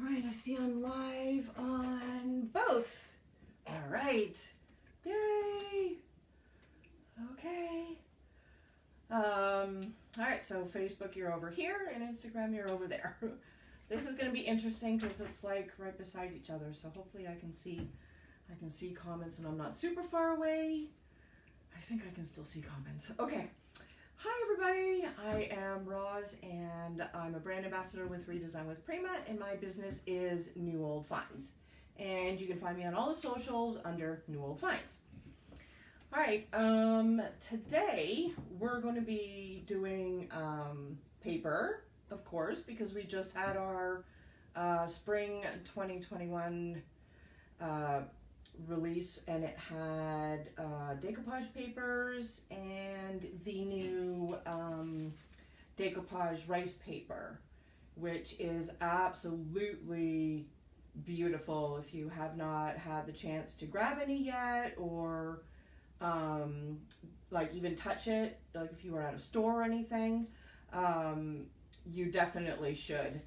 All right, I see I'm live on both. All right, yay. Okay. All right, so Facebook, you're over here, and Instagram, you're over there. This is going to be interesting because it's like right beside each other, so hopefully I can see comments and I'm not super far away. I think I can still see comments. Okay. Hi everybody, I am Roz and I'm a brand ambassador with Redesign with Prima, and my business is New Old Finds. And you can find me on all the socials under New Old Finds. All right, today we're going to be doing paper, of course, because we just had our spring 2021 release, and it had decoupage papers and the new decoupage rice paper, which is absolutely beautiful. If you have not had the chance to grab any yet, or like even touch it, like if you were at a store or anything, you definitely should.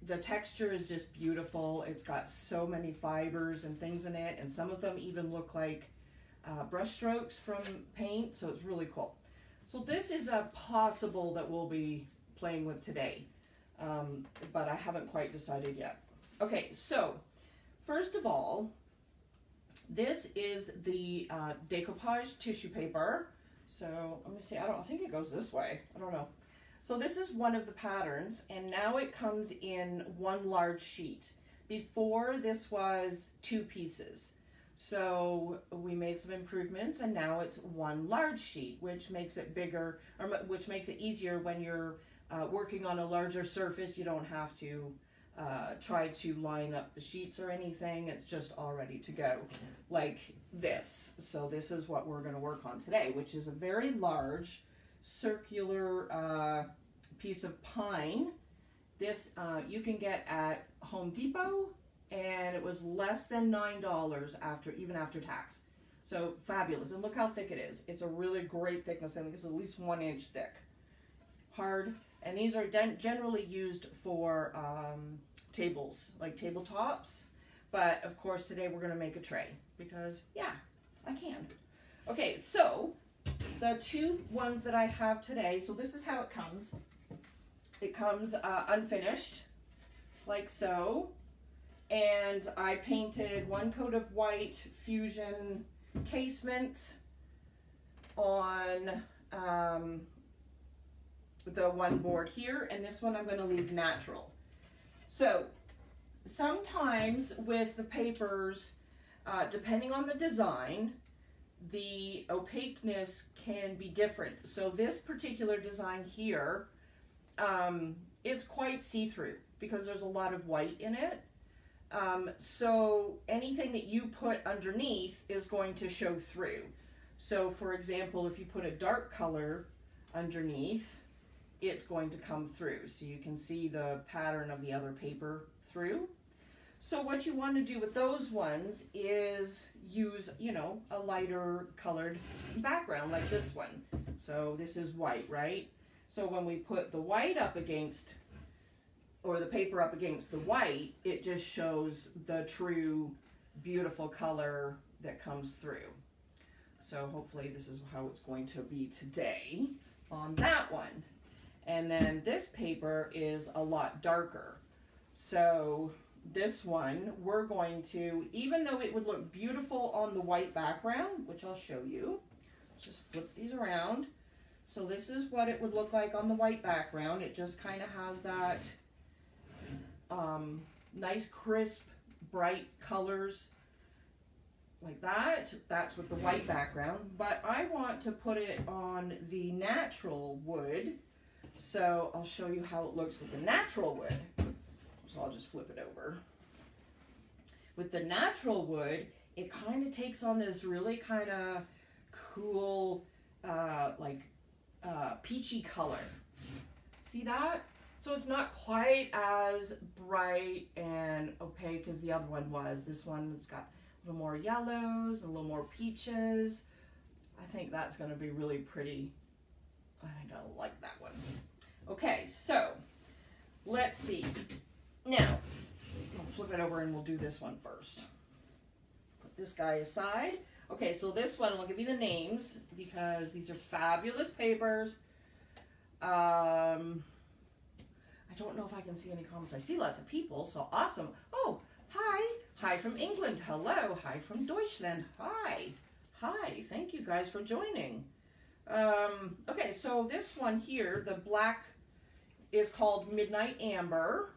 The texture is just beautiful. It's got so many fibers and things in it, and some of them even look like brush strokes from paint, so it's really cool. So this is a possible that we'll be playing with today, but I haven't quite decided yet. Okay, so first of all, this is the decoupage tissue paper. So let me see, I think it goes this way, I don't know. So this is one of the patterns, and now it comes in one large sheet. Before, this was 2 pieces. So we made some improvements, and now it's one large sheet, which makes it bigger, or which makes it easier when you're working on a larger surface. You don't have to try to line up the sheets or anything. It's just all ready to go, like this. So this is what we're going to work on today, which is a very large circular piece of pine. This you can get at Home Depot, and it was less than $9 even after tax. So fabulous, and look how thick it is. It's a really great thickness. I think it's at least 1 inch thick, hard, and these are generally used for tables, like tabletops. But of course today we're going to make a tray because yeah, I can. Okay, so the 2 ones that I have today, so this is how it comes. It comes unfinished, like so, and I painted 1 coat of white fusion casement on the one board here, and this one I'm going to leave natural. So sometimes with the papers, depending on the design, the opaqueness can be different. So this particular design here, it's quite see-through because there's a lot of white in it. So anything that you put underneath is going to show through. So for example, if you put a dark color underneath, it's going to come through. So you can see the pattern of the other paper through. So what you want to do with those ones is use, a lighter colored background like this one. So this is white, right? So when we put the white up against, or the paper up against the white, it just shows the true beautiful color that comes through. So hopefully this is how it's going to be today on that one. And then this paper is a lot darker. So this one, we're going to, even though it would look beautiful on the white background, which I'll show you, just flip these around. So this is what it would look like on the white background. It just kind of has that nice, crisp, bright colors like that. That's with the white background, but I want to put it on the natural wood. So I'll show you how it looks with the natural wood. So I'll just flip it over. With the natural wood, it kind of takes on this really kind of cool, peachy color. See that? So it's not quite as bright and opaque as the other one was. This one has got a little more yellows, a little more peaches. I think that's going to be really pretty. I think I like that one. Okay, so let's see. Now, flip it over and we'll do this one first. Put this guy aside. Okay, so this one, I'll give you the names because these are fabulous papers. I don't know if I can see any comments. I see lots of people, so awesome. Oh, hi. Hi from England. Hello. Hi from Deutschland. Hi. Hi. Thank you guys for joining. Okay, so this one here, the black is called Midnight Amber.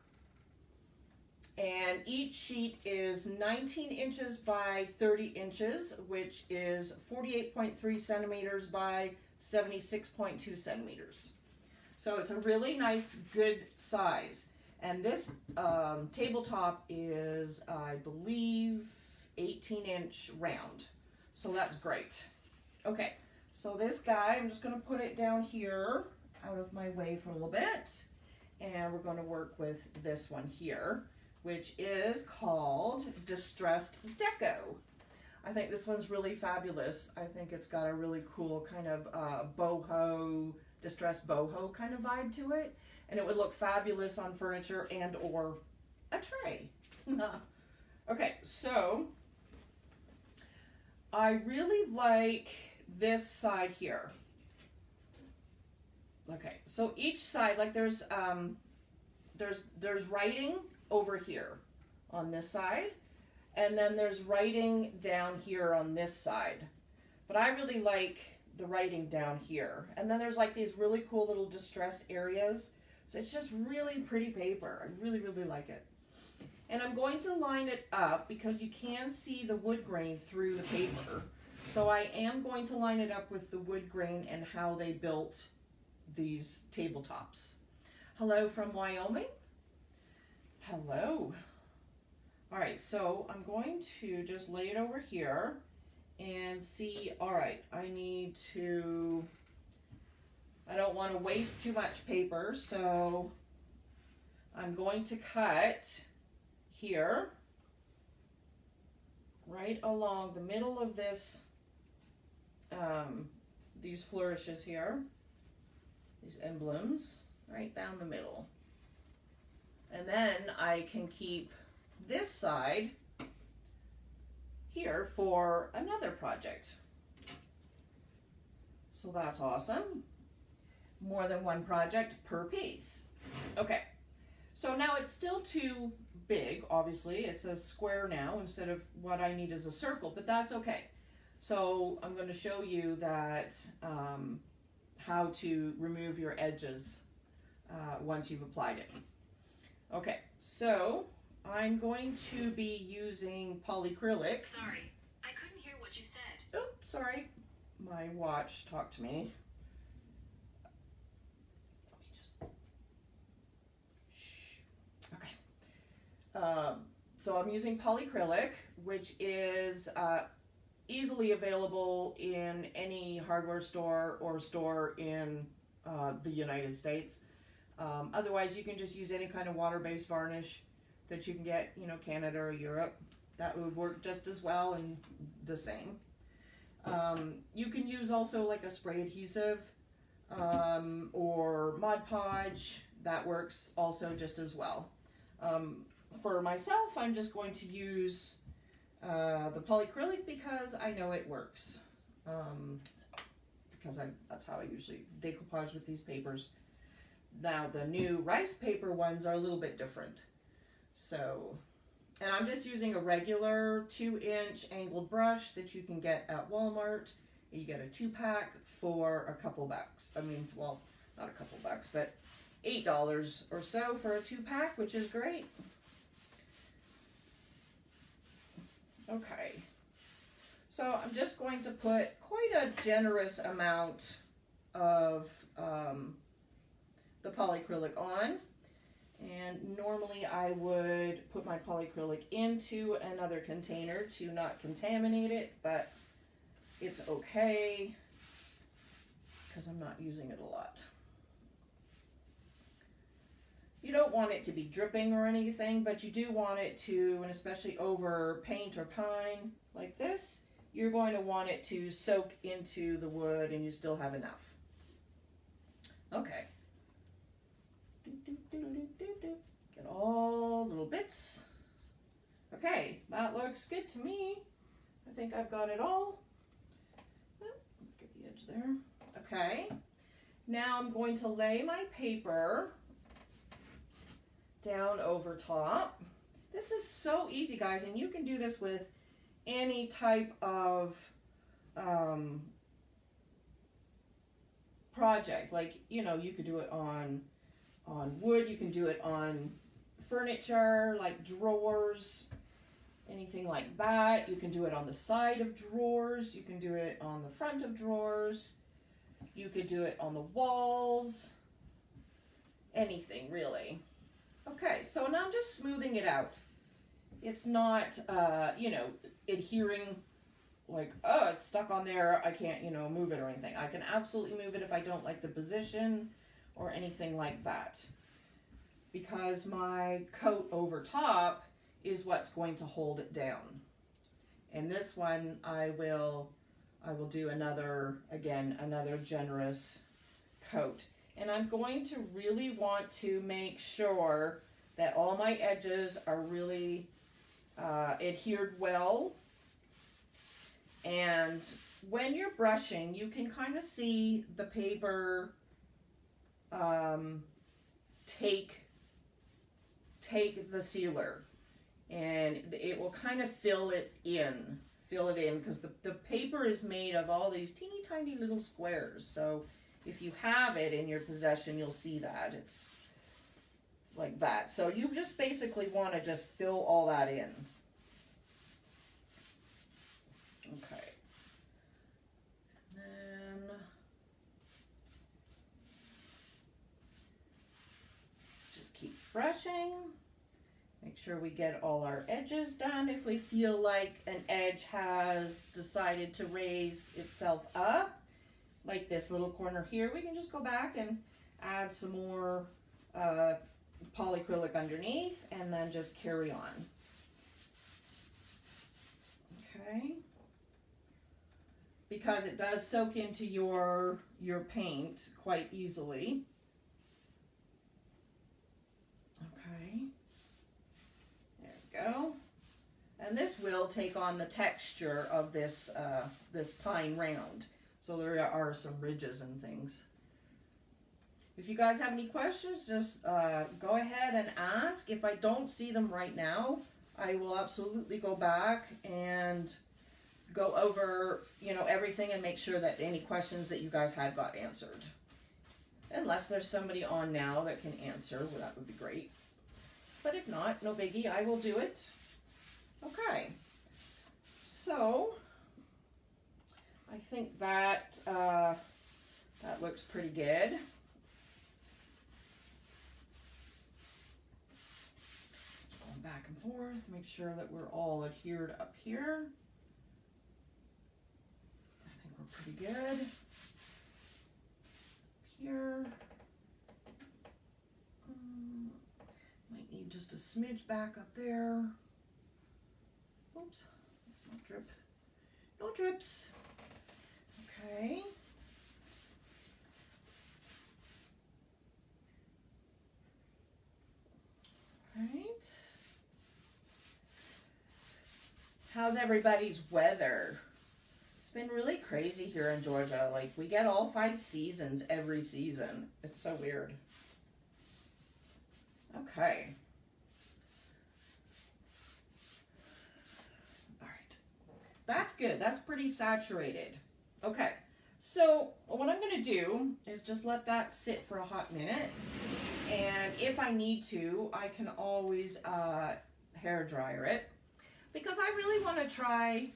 And each sheet is 19 inches by 30 inches, which is 48.3 centimeters by 76.2 centimeters. So it's a really nice, good size. And this tabletop is, I believe, 18-inch round. So that's great. Okay, so this guy, I'm just going to put it down here out of my way for a little bit. And we're going to work with this one here, which is called Distressed Deco. I think this one's really fabulous. I think it's got a really cool kind of boho, distressed boho kind of vibe to it. And it would look fabulous on furniture and or a tray. Okay, so I really like this side here. Okay, so each side, like there's writing over here on this side, and then there's writing down here on this side. But I really like the writing down here. And then there's like these really cool little distressed areas. So it's just really pretty paper. I really, really like it. And I'm going to line it up because you can see the wood grain through the paper. So I am going to line it up with the wood grain and how they built these tabletops. Hello from Wyoming. Hello. All right, so I'm going to just lay it over here and see, all right, I don't want to waste too much paper, so I'm going to cut here, right along the middle of this, these flourishes here, these emblems, right down the middle. And then I can keep this side here for another project. So that's awesome. More than one project per piece. Okay, so now it's still too big, obviously. It's a square now instead of what I need is a circle, but that's okay. So I'm going to show you that how to remove your edges once you've applied it. Okay, so I'm going to be using polyacrylic. Sorry, I couldn't hear what you said. Oops, sorry. My watch talked to me. Okay. So I'm using polyacrylic, which is easily available in any hardware store or store in the United States. Otherwise, you can just use any kind of water-based varnish that you can get, you know, Canada or Europe. That would work just as well and the same. You can use also like a spray adhesive or Mod Podge. That works also just as well. For myself, I'm just going to use the polyacrylic because I know it works. Because that's how I usually decoupage with these papers. Now the new rice paper ones are a little bit different. So, and I'm just using a regular 2-inch angled brush that you can get at Walmart. You get a 2-pack for a couple bucks. I mean, well, not a couple bucks, but $8 or so for a 2-pack, which is great. Okay, so I'm just going to put quite a generous amount of the polyacrylic on, and normally I would put my polyacrylic into another container to not contaminate it, but it's okay because I'm not using it a lot. You don't want it to be dripping or anything, but you do want it to, and especially over paint or pine like this, you're going to want it to soak into the wood and you still have enough. Okay. Get all little bits. Okay, that looks good to me. I think I've got it all. Let's get the edge there. Okay, now I'm going to lay my paper down over top. This is so easy, guys, and you can do this with any type of project. Like, you know, you could do it on wood, you can do it on furniture, like drawers, anything like that. You can do it on the side of drawers, you can do it on the front of drawers, you could do it on the walls, anything really. Okay, so now I'm just smoothing it out. It's not, you know, adhering like, oh, it's stuck on there, I can't, you know, move it or anything. I can absolutely move it if I don't like the position or anything like that. Because my coat over top is what's going to hold it down. And this one I will do another generous coat. And I'm going to really want to make sure that all my edges are really adhered well. And when you're brushing, you can kind of see the paper take the sealer, and it will kind of fill it in because the paper is made of all these teeny tiny little squares. So if you have it in your possession, you'll see that it's like that. So you just basically want to just fill all that in. Okay. And then just keep brushing. Make sure we get all our edges done. If we feel like an edge has decided to raise itself up, like this little corner here, we can just go back and add some more polyacrylic underneath and then just carry on. Okay. Because it does soak into your paint quite easily. Okay. Go. And this will take on the texture of this this pine round. So there are some ridges and things. If you guys have any questions, just go ahead and ask. If I don't see them right now, I will absolutely go back and go over, you know, everything and make sure that any questions that you guys had got answered. Unless there's somebody on now that can answer, well, that would be great. But if not, no biggie, I will do it. Okay, so I think that that looks pretty good. Going back and forth, make sure that we're all adhered up here. I think we're pretty good. Up here. Might need just a smidge back up there. Oops, no drip. No drips. Okay. Right. How's everybody's weather? It's been really crazy here in Georgia. Like, we get all 5 seasons every season. It's so weird. Okay. All right. That's good. That's pretty saturated. Okay. So what I'm going to do is just let that sit for a hot minute. And if I need to, I can always hair dryer it. Because I really want to try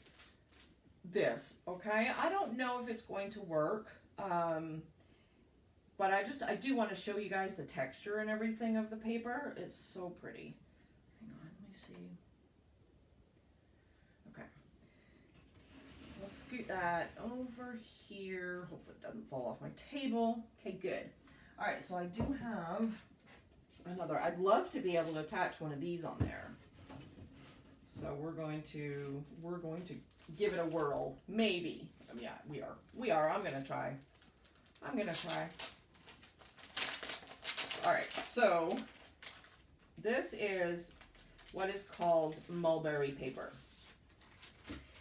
this, okay? I don't know if it's going to work. But I do want to show you guys the texture and everything of the paper. It's so pretty. Hang on, let me see. Okay. So I'll scoot that over here. Hope it doesn't fall off my table. Okay, good. All right, so I do have another. I'd love to be able to attach one of these on there. So we're going to give it a whirl. Maybe. Yeah, we are. I'm gonna try. All right, so this is what is called Mulberry Paper.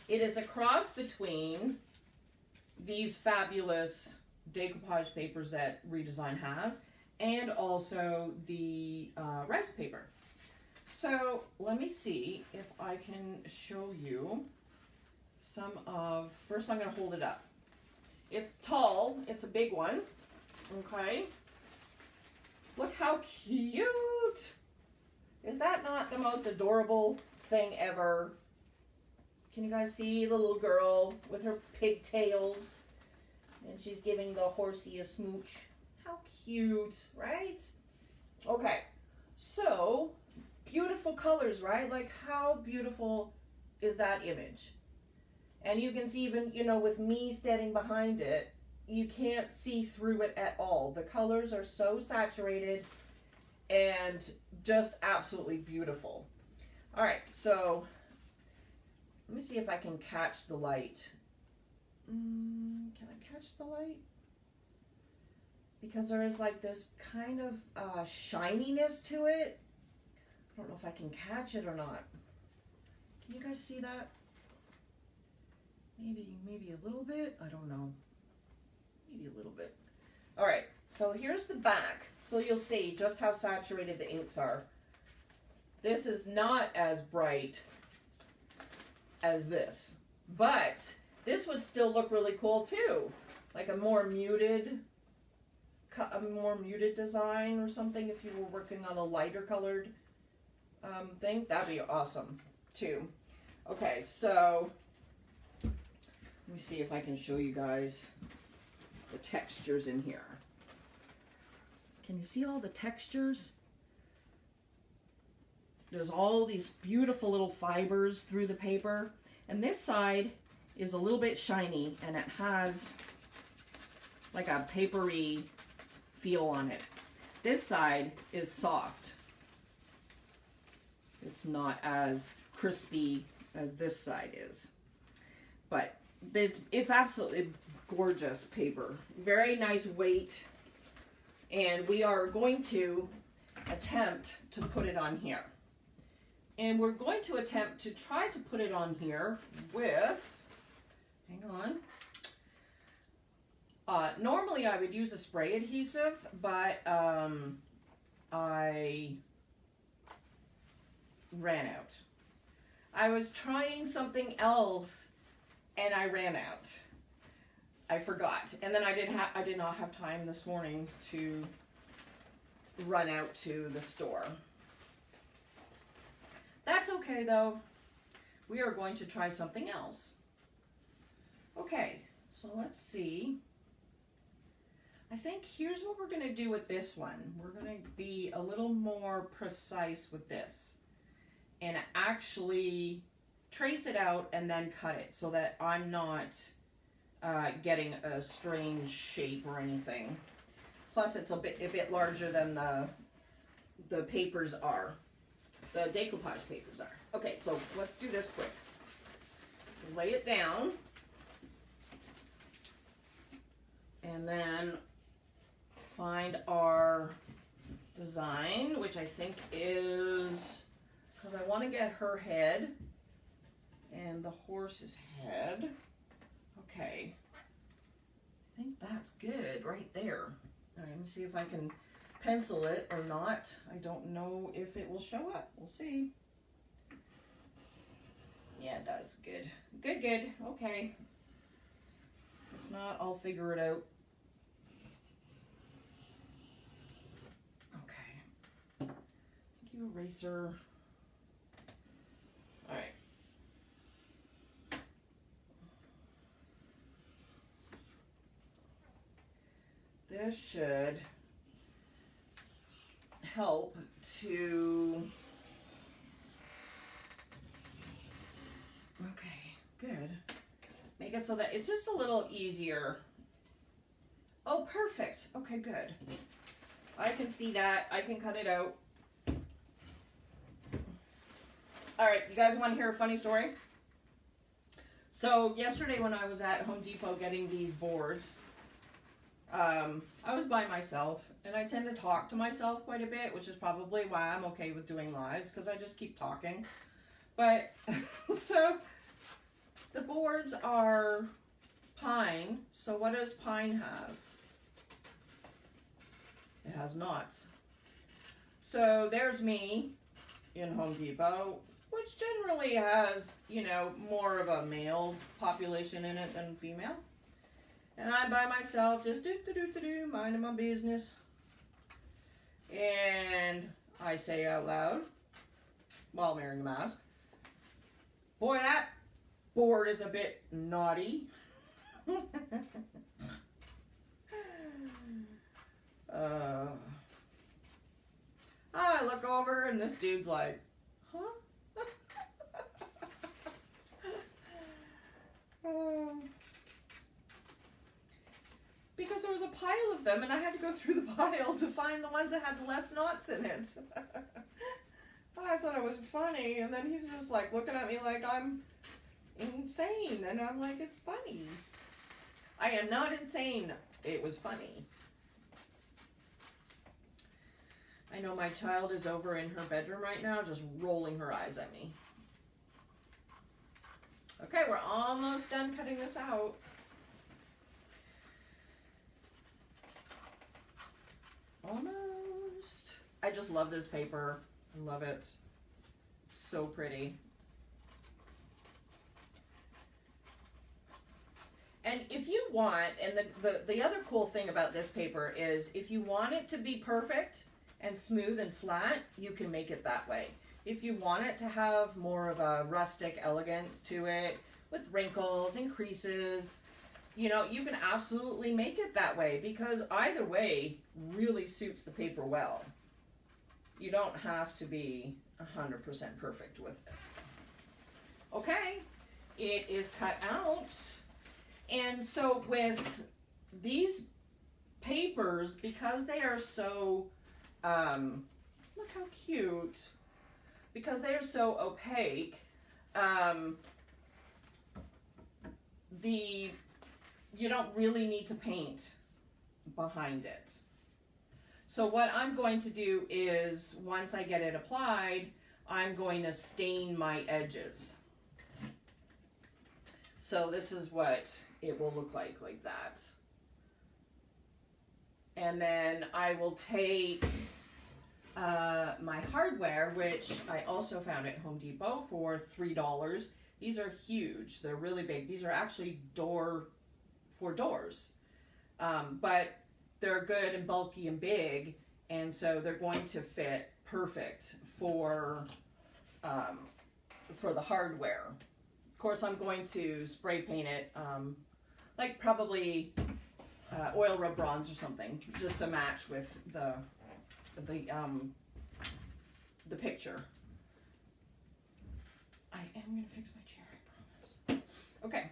It is a cross between these fabulous decoupage papers that Redesign has and also the rice paper. So let me see if I can show you some of, first I'm going to hold it up. It's tall, it's a big one, okay? Look how cute! Is that not the most adorable thing ever? Can you guys see the little girl with her pigtails? And she's giving the horsey a smooch. How cute, right? Okay, so beautiful colors, right? Like how beautiful is that image? And you can see even, you know, with me standing behind it, you can't see through it at all. The colors are so saturated and just absolutely beautiful. All right, so let me see if I can catch the light. Can I catch the light? Because there is like this kind of shininess to it. I don't know if I can catch it or not. Can you guys see that? Maybe a little bit. I don't know. Maybe a little bit. All right, so here's the back. So you'll see just how saturated the inks are. This is not as bright as this, but this would still look really cool too. Like a more muted design or something if you were working on a lighter colored thing. That'd be awesome too. Okay, so let me see if I can show you guys the textures in here. Can you see all the textures? There's all these beautiful little fibers through the paper. And this side is a little bit shiny and it has like a papery feel on it. This side is soft. It's not as crispy as this side is. But it's absolutely gorgeous paper. Very nice weight. And we are going to attempt to put it on here. And we're going to attempt to try to put it on here with, hang on. Normally I would use a spray adhesive, but I ran out. I was trying something else and I ran out. I forgot. And then I did not have time this morning to run out to the store. That's okay though. We are going to try something else. Okay, so let's see. I think here's what we're going to do with this one. We're going to be a little more precise with this and actually trace it out and then cut it so that I'm not getting a strange shape or anything. Plus it's a bit larger than the papers are. The decoupage papers are. Okay, so let's do this quick. Lay it down. And then find our design, which I think is, because I want to get her head and the horse's head. Okay. I think that's good right there. All right, let me see if I can pencil it or not. I don't know if it will show up. We'll see. Yeah, it does. Good. Good, good. Okay. If not, I'll figure it out. Okay. Thank you, eraser. All right. This should help to, okay, good. Make it so that it's just a little easier. Oh, perfect. Okay, good. I can see that. I can cut it out. All right, you guys want to hear a funny story? So yesterday when I was at Home Depot getting these boards, I was by myself, and I tend to talk to myself quite a bit, which is probably why I'm okay with doing lives, because I just keep talking. But, so, the boards are pine. So what does pine have? It has knots. So there's me in Home Depot, which generally has, you know, more of a male population in it than female. And I'm by myself, just minding my business. And I say out loud, while wearing a mask, boy, that board is a bit naughty. I look over and this dude's like, huh? Because there was a pile of them and I had to go through the pile to find the ones that had less knots in it. I thought it was funny, and then he's just like looking at me like I'm insane, and I'm like, it's funny. I am not insane. It was funny. I know my child is over in her bedroom right now just rolling her eyes at me. Okay, we're almost done cutting this out. Almost. I just love this paper. I love it. So pretty. And if you want, and the other cool thing about this paper is if you want it to be perfect and smooth and flat, you can make it that way. If you want it to have more of a rustic elegance to it with wrinkles and creases, you know, you can absolutely make it that way, because either way really suits the paper well. You don't have to be 100% perfect with it. Okay, it is cut out. And so with these papers, because they are so, look how cute, because they are so opaque, you don't really need to paint behind it. So what I'm going to do is, once I get it applied, I'm going to stain my edges. So this is what it will look like that. And then I will take my hardware, which I also found at Home Depot for $3. These are huge. They're really big. These are actually for doors. But they're good and bulky and big, and so they're going to fit perfect for the hardware. Of course, I'm going to spray paint it, like probably oil rub bronze or something, just to match with the picture. I am going to fix my chair, I promise. Okay,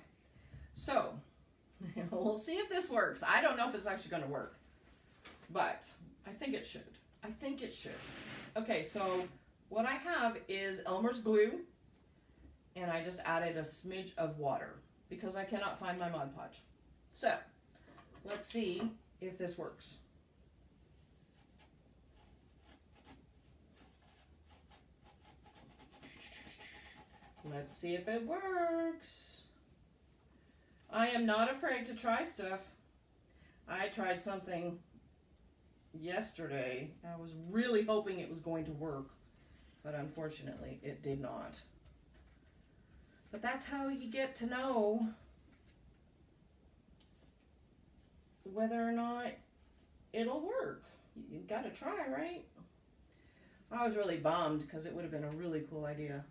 so we'll see if this works. I don't know if it's actually going to work, but I think it should. I think it should. Okay, so what I have is Elmer's glue, and I just added a smidge of water because I cannot find my Mod Podge. So let's see if this works. Let's see if it works. I am not afraid to try stuff. I tried something yesterday. I was really hoping it was going to work, but unfortunately it did not. But that's how you get to know whether or not it'll work. You gotta try, right? I was really bummed because it would have been a really cool idea.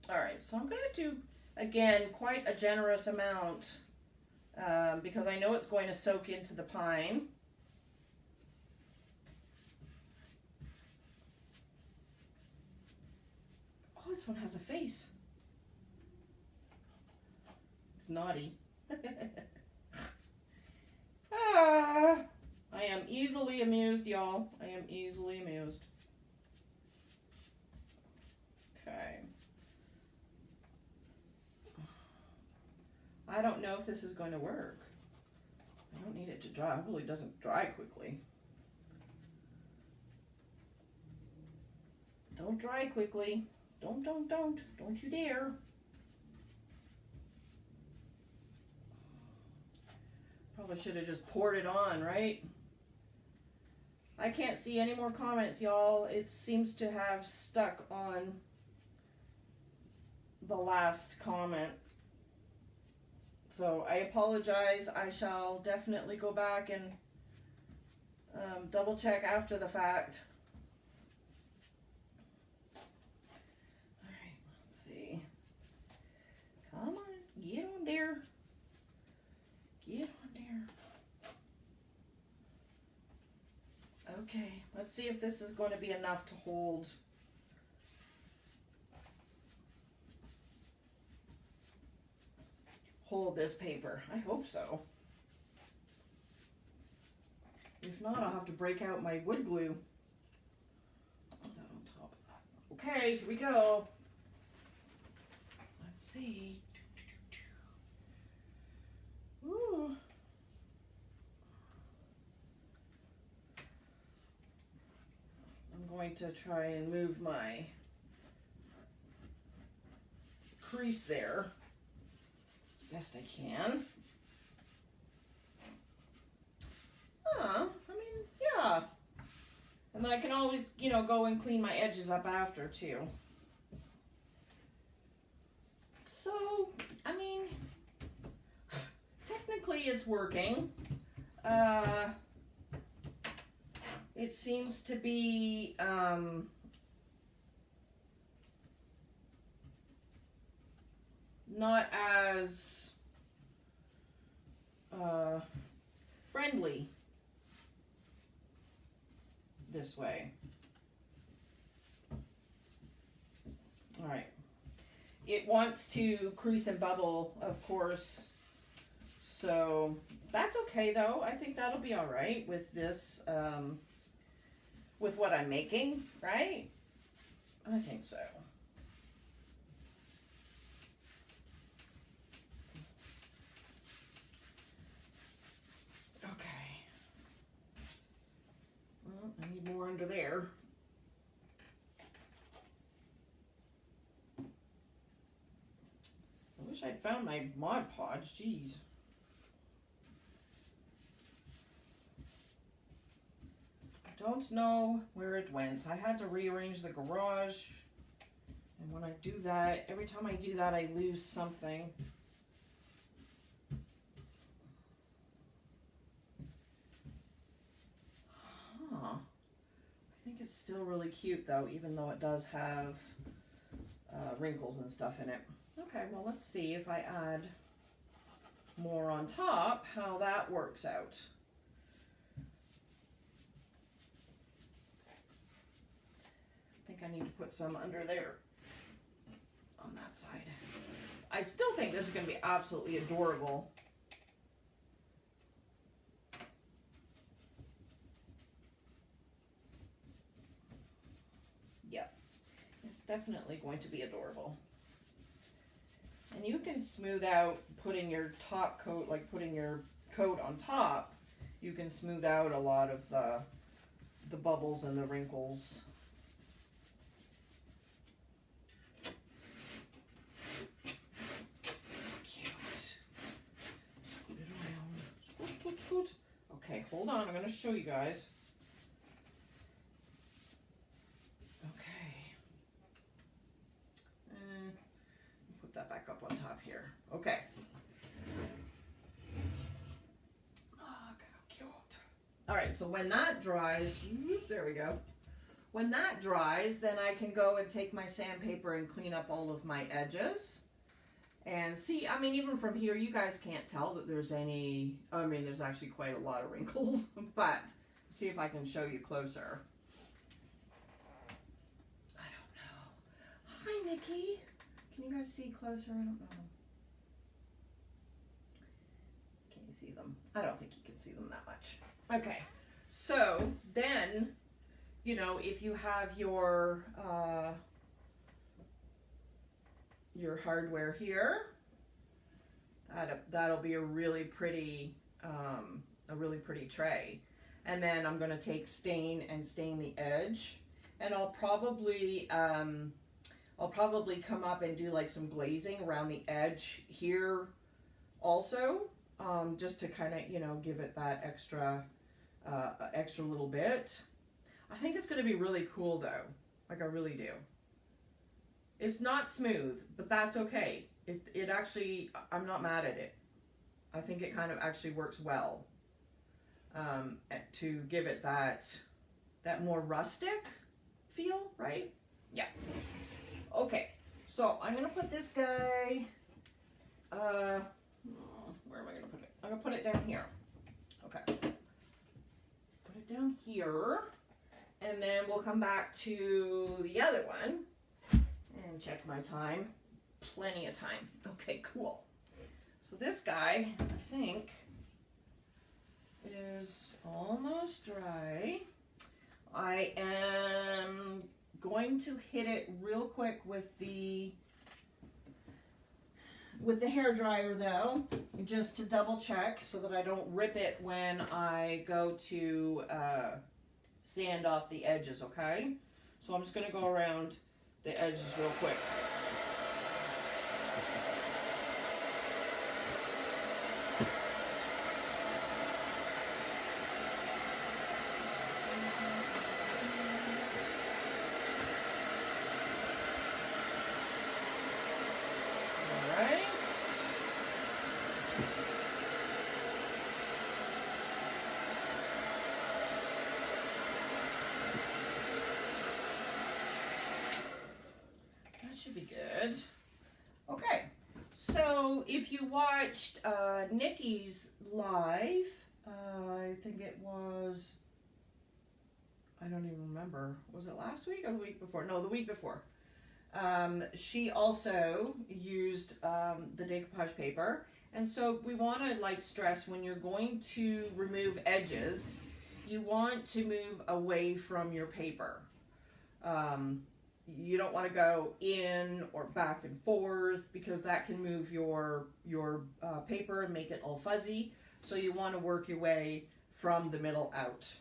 All right, so I'm going to do, again, quite a generous amount because I know it's going to soak into the pine. Oh, this one has a face. It's naughty. I am easily amused, y'all. I am easily amused. Okay. I don't know if this is going to work. I don't need it to dry. Hopefully it doesn't dry quickly. Don't dry quickly. Don't you dare. Probably should have just poured it on, right? I can't see any more comments, y'all. It seems to have stuck on the last comment. So I apologize. I shall definitely go back and double check after the fact. Alright, let's see. Come on, get on there. Get on there. Okay, let's see if this is going to be enough to hold. Hold this paper. I hope so. If not, I'll have to break out my wood glue. Put that on top of that. Okay, here we go. Let's see. Ooh. I'm going to try and move my crease there best I can. I mean, yeah. And then I can always, you know, go and clean my edges up after too. So, I mean, technically it's working. It seems to be, not as friendly this way. All right. It wants to crease and bubble, of course. So that's okay though. I think that'll be all right with this, with what I'm making, right? I think so. I need more under there. I wish I'd found my Mod Podge, jeez. I don't know where it went. I had to rearrange the garage. And when I do that, every time I do that, I lose something. I think it's still really cute though, even though it does have wrinkles and stuff in it. Okay, well let's see if I add more on top, how that works out. I think I need to put some under there on that side. I still think this is going to be absolutely adorable. Definitely going to be adorable. And you can smooth out putting your top coat, like putting your coat on top, you can smooth out a lot of the bubbles and the wrinkles. So cute. Scoot it around. Scoot, scoot, scoot. Okay, hold on, I'm going to show you guys. That back up on top here. Okay. Look how cute. All right, so when that dries, there we go. When that dries, then I can go and take my sandpaper and clean up all of my edges. And see, I mean, even from here, you guys can't tell that there's any, I mean, there's actually quite a lot of wrinkles, but see if I can show you closer. I don't know. Hi, Nikki. Can you guys see closer? I don't know. Can you see them? I don't think you can see them that much. Okay, so then, you know, if you have your hardware here, That'll be a really pretty tray. And then I'm going to take stain and stain the edge, and I'll probably come up and do like some glazing around the edge here also, just to kind of, you know, give it that extra little bit. I think it's going to be really cool though. Like, I really do. It's not smooth, but that's okay. It actually, I'm not mad at it. I think it kind of actually works well, to give it that more rustic feel, right? Yeah. Okay, so I'm gonna put this guy, where am I gonna put it? I'm gonna put it down here. Okay. Put it down here, and then we'll come back to the other one and check my time. Plenty of time. Okay, cool. So this guy, I think, is almost dry. I am going to hit it real quick with the hair dryer though, just to double check so that I don't rip it when I go to sand off the edges, okay? So I'm just going to go around the edges real quick. Should be good. Okay, so if you watched Nikki's live, I think it was, I don't even remember, was it last week or the week before? No, the week before. She also used the decoupage paper, and so we want to like stress, when you're going to remove edges, you want to move away from your paper. You don't want to go in or back and forth, because that can move your paper and make it all fuzzy. So you want to work your way from the middle out.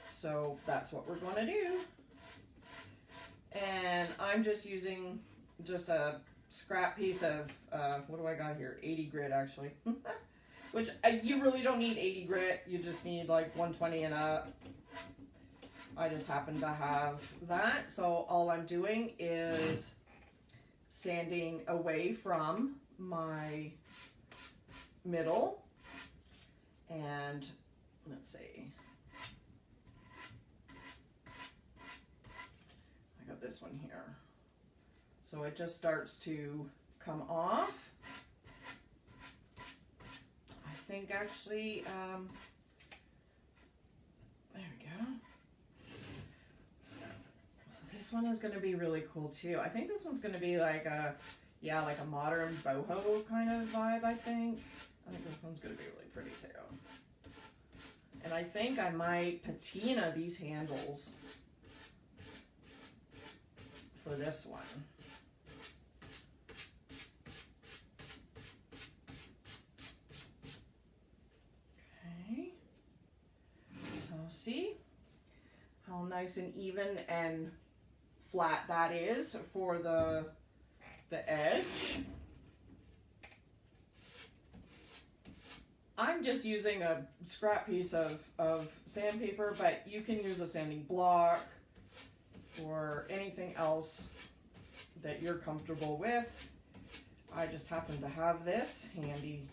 So that's what we're going to do. And I'm just using just a scrap piece of, what do I got here? 80 grit actually. Which you really don't need 80 grit. You just need like 120 and up. I just happen to have that, so all I'm doing is sanding away from my middle, and let's see, I got this one here, so it just starts to come off. I think actually, there we go. This one is going to be really cool too. I think this one's going to be like a, yeah, like a modern boho kind of vibe, I think. I think this one's going to be really pretty too. And I think I might patina these handles for this one. Okay. So see how nice and even and flat that is for the edge. I'm just using a scrap piece of sandpaper, but you can use a sanding block or anything else that you're comfortable with. I just happen to have this handy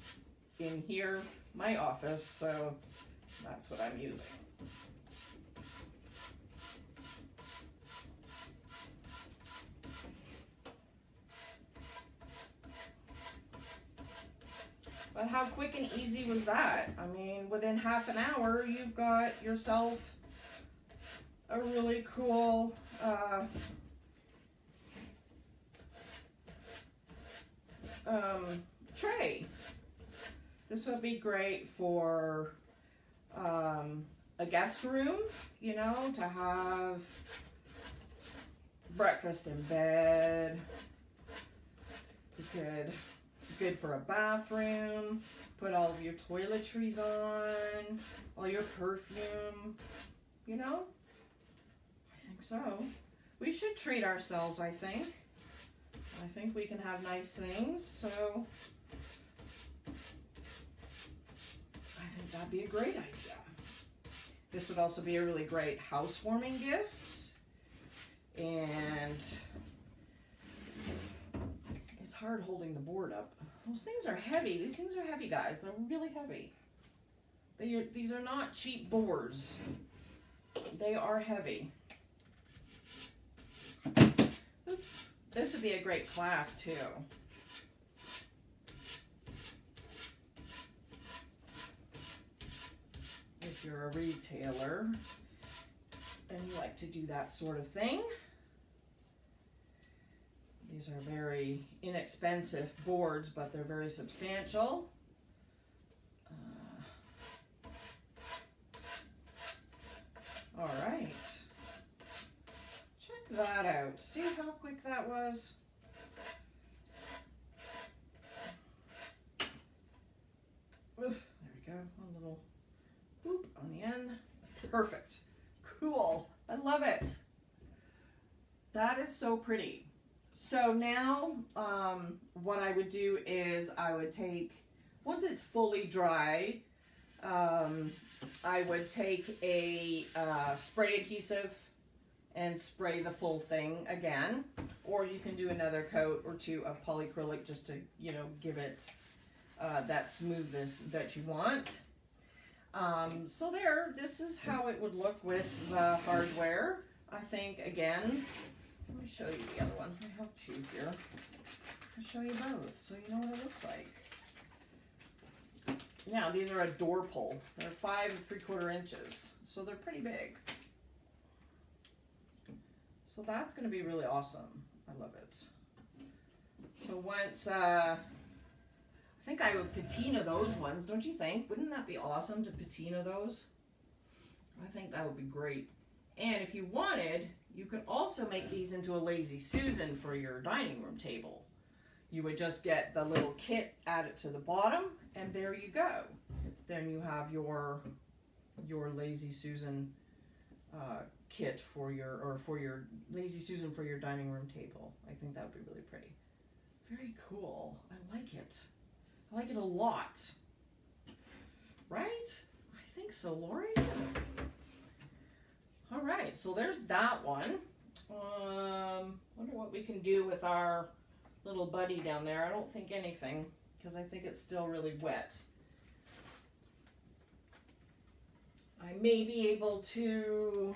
in here, my office, so that's what I'm using. But how quick and easy was that? I mean, within half an hour, you've got yourself a really cool tray. This would be great for a guest room, you know, to have breakfast in bed. You could good for a bathroom. Put all of your toiletries on, all your perfume, you know? I think so. We should treat ourselves, I think. I think we can have nice things, so I think that'd be a great idea. This would also be a really great housewarming gift. And it's hard holding the board up. Those things are heavy. These things are heavy, guys. They're really heavy. These are not cheap boards. They are heavy. Oops. This would be a great class, too. If you're a retailer and you like to do that sort of thing. These are very inexpensive boards, but they're very substantial. All right. Check that out. See how quick that was? Oof, there we go. One little boop on the end. Perfect. Cool. I love it. That is so pretty. So now what I would do is I would take, once it's fully dried, I would take a spray adhesive and spray the full thing again, or you can do another coat or two of polyacrylic just to, you know, give it that smoothness that you want. So there, this is how it would look with the hardware. I think, again, let me show you the other one. I have two here. I'll show you both so you know what it looks like. Now, these are a door pull. They're 5 3/4 inches, so they're pretty big. So that's going to be really awesome. I love it. So once, I think I would patina those ones, don't you think? Wouldn't that be awesome to patina those? I think that would be great. And if you wanted, you could also make these into a Lazy Susan for your dining room table. You would just get the little kit, add it to the bottom, and there you go. Then you have your Lazy Susan kit for your Lazy Susan for your dining room table. I think that would be really pretty. Very cool. I like it. I like it a lot. Right? I think so, Lori. All right, so there's that one. Wonder what we can do with our little buddy down there. I don't think anything, because I think it's still really wet. I may be able to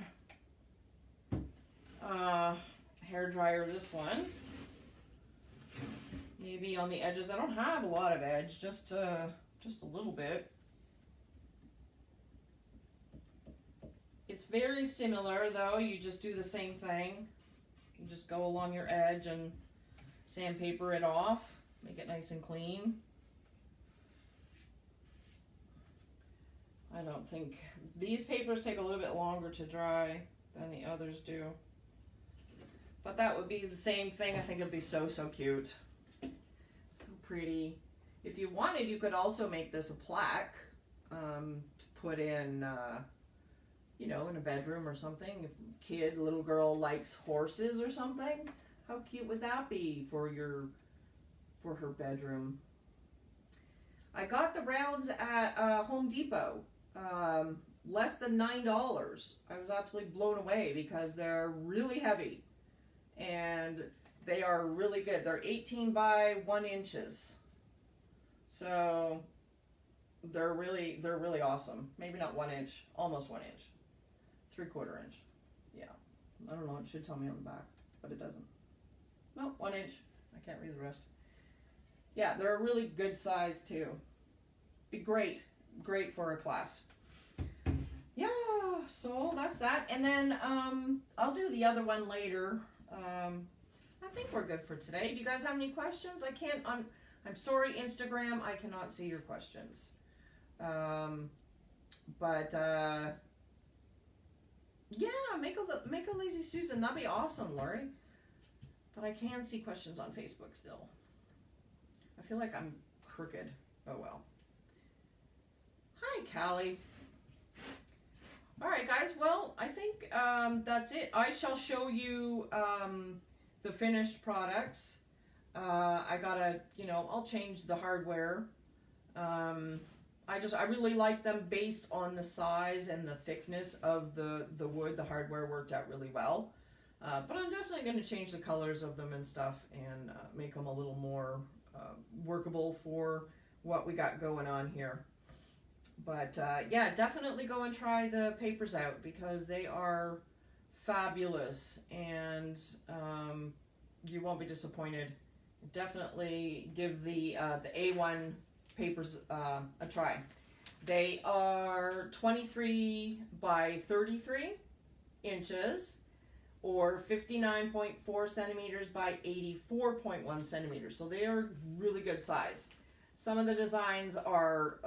hair dryer this one. Maybe on the edges. I don't have a lot of edge, just a little bit. It's very similar though. You just do the same thing. You just go along your edge and sandpaper it off. Make it nice and clean. I don't think these papers take a little bit longer to dry than the others do. But that would be the same thing. I think it would be so cute. So pretty. If you wanted, you could also make this a plaque to put in, you know, in a bedroom or something. If a little girl likes horses or something, how cute would that be for her bedroom? I got the rounds at Home Depot. Less than $9. I was absolutely blown away because they're really heavy and they are really good. They're 18 by 1 inches. So they're really awesome. Maybe not 1 inch, almost 1 inch. 3/4 inch. Yeah. I don't know, it should tell me on the back, but it doesn't. No, 1 inch. I can't read the rest. Yeah, they're a really good size too. Be great for a class. Yeah, so that's that. And then I'll do the other one later. I think we're good for today. Do you guys have any questions? I'm sorry, Instagram, I cannot see your questions. Yeah, make a Lazy Susan. That'd be awesome, Lori. But I can see questions on Facebook still. I feel like I'm crooked. Oh well. Hi, Callie. All right, guys. Well, I think that's it. I shall show you the finished products. I gotta, I'll change the hardware. I really like them based on the size and the thickness of the wood. The hardware worked out really well. But I'm definitely going to change the colors of them and stuff and make them a little more workable for what we got going on here. But yeah, definitely go and try the papers out because they are fabulous and you won't be disappointed. Definitely give the A1 papers a try. They are 23 by 33 inches or 59.4 centimeters by 84.1 centimeters. So they are really good size. Some of the designs are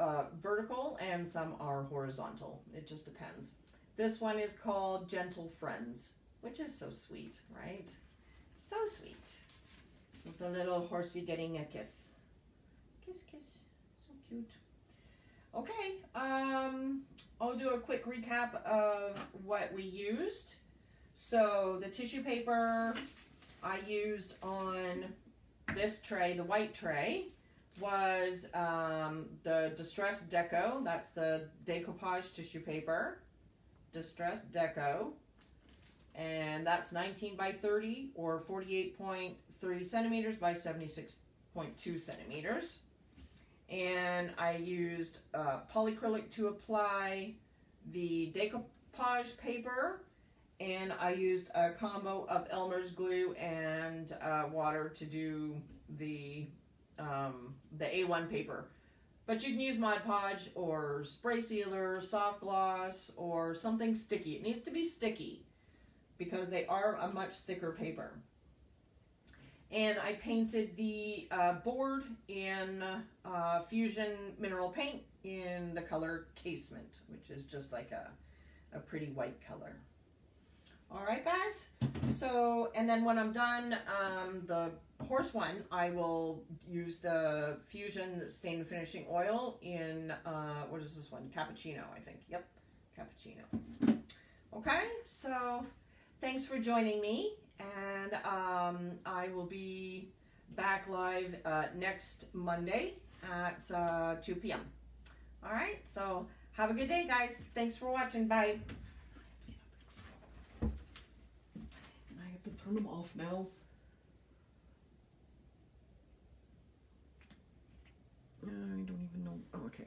vertical and some are horizontal. It just depends. This one is called Gentle Friends, which is so sweet, right? So sweet. With the little horsey getting a kiss. Kiss, kiss. So cute. Okay, I'll do a quick recap of what we used. So the tissue paper I used on this tray, the white tray, was the Distressed Deco. That's the Decoupage tissue paper. Distressed Deco. And that's 19 by 30 or 48.3 centimeters by 76.2 centimeters. And I used polyacrylic to apply the Decoupage paper. And I used a combo of Elmer's glue and water to do the A1 paper. But you can use Mod Podge or spray sealer, soft gloss, or something sticky. It needs to be sticky because they are a much thicker paper. And I painted the board in Fusion Mineral Paint in the color Casement, which is just like a pretty white color. All right, guys. So, and then when I'm done, the horse one, I will use the Fusion Stain Finishing Oil in, what is this one? Cappuccino, I think. Yep, Cappuccino. Okay, so thanks for joining me. And I will be back live next Monday at 2 p.m. All right, so have a good day, guys. Thanks for watching. Bye. I have to turn them off now. I don't even know. Oh, okay.